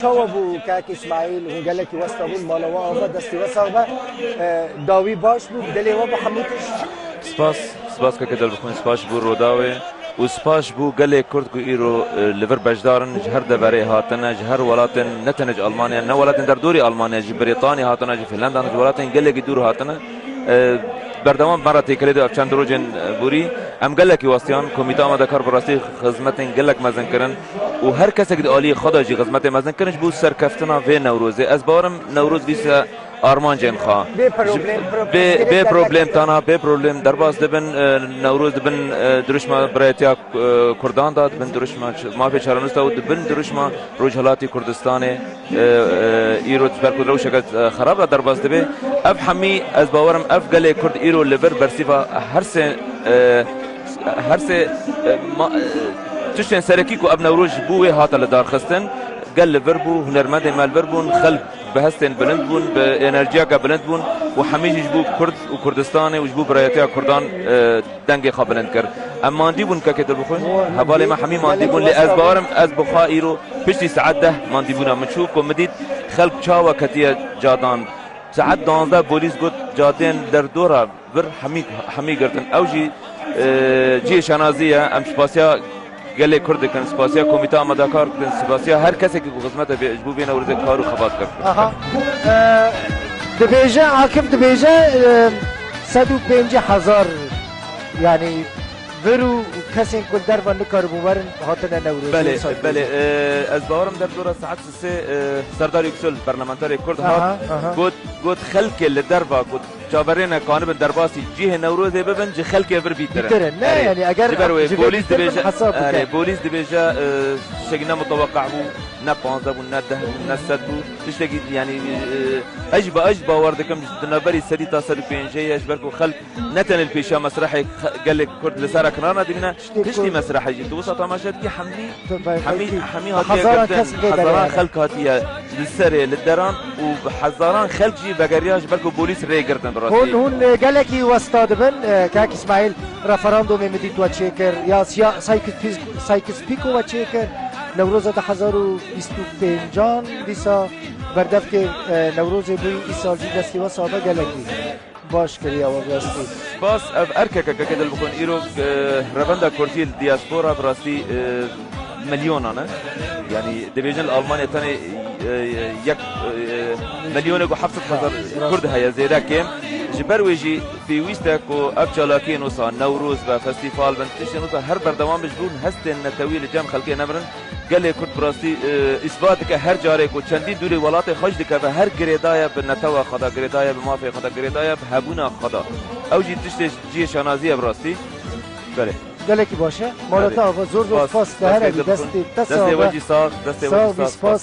چاوا بو که اسماعیل اون گله کی واسطه بون مالوا آوا دستی واسطه داوی باش بو دلی و محمودش سپاس که دل بخون سپاس بو روداوی و سپاس بو گله کرد کو ایرو لیور بجدارن جهر دبره هاتنه جهر ولاتن نتنج آلمانیا نه ولاتن در دوری آلمانیا جی بریتانیا هاتنه جی فنلند نه ولاتن گله کی دور هاتنه بردوام مرة تكليد أفشان دروجن بوري أم قال لك واسطيان كوميتا ما ذكر براسي خدمتين قال لك مازن كرن وهر كسك آلي خدا جي خدمت مازن كرنش بو سركفتنا في نوروز از بارم نوروز بيس آرمان جن خا به پروبلم تانا به پروبلم درباز دبن نوروز دبن درشما برایتیا کردان داد بن درشما ما في شهرنوس داد بن درشما روجهلاتی کردستان ایرو برکود رو شکل خراب درباز دبه اف حمی از باورم اف گله کرد ایرو لیبر برسیفا هر سه تشتن سرکی کو اب نوروز بوه هات لدار خستن قال ليفربول هنرمند مال ليفربول خلق بهستن بلند بون بانرجيا بلند بون وحميج يجبو كرد وكردستاني ويجبو برايتيا كردان دنگي خبلند كر اما اندي بون كاكيد بخون حوالي ما حمي ما اندي بون لاز بارم از بخائيرو بشتي سعده ما اندي بونا منشوف كوميديت خلق چاوا كتيه جادان ساعت 12 بوليس گوت جادين در دورا بر حمي گرتن اوجي جي شنازيه ام سپاسيا گله کرد کن سپاسیا کمیته آمادکار کن سپاسیا هر کسی که خدمت به اجبو بین ورزه کارو خبات کرد. آها. دبیجه حاکم دبیجه 150,000 یعنی ورو کسی که در و نکار بومرن هاتن نوروز. بله از باورم در دور ساعت سه سردار یکسل پارلمانتاری کرد هات گود خلک لدر با گود جابرین کانب درباسی جیه نوروز ببن جی خلک ور بیترن نه یعنی اگر بوليس دبیجه بوليس دبیجه شگنا متوقع بو نه 15 بو نه 10 بو نه 100 بو تشتگی یعنی اج باور دکم دنبری سدی تا 105 اج برکو خلک نتن البيشا مسرحي قال لك كرد لسارة كنانا دينا تشتي مسرحي جيت وسط مشهد كي حمي حزاران خلق هاتيه للسري للدران وحزاران خلق جي بقرياج بركو بوليس ريقردن براسي هون قال لك وستاد بن كاك اسماعيل رفراندوم مديت وتشيكر يا سايكس بيكو وتشيكر نوروز 2025 جان دیسا بردف که نوروز بوی ایسال جی دستی و ساده قال لك باش كريا وبراستي باس اركك كده بكون ايرو ربندا كورتيل دياسبورا براستي مليون انا يعني ديفيجن المانيا ثاني يك مليون و 700,000 كرد هي زيدا كم جبر ويجي في ويستك و ابجالاكين وصا نوروز و فستيفال بنتشن وصا هر بردوام بجبون هستن نتويل جام خلقي نمرن قال لي كرد براستي اثباتك هر جارك و چندين دوری ولات خوش دك و هر گریدایا بنتوا خدا گریدایا بمافي خدا گریدایا بهبونا خدا او جي تشت جي شنازيه براستي بله قال لك باشه مالتا زور فاس ده هر دست وجه صاغ دست وجه صاغ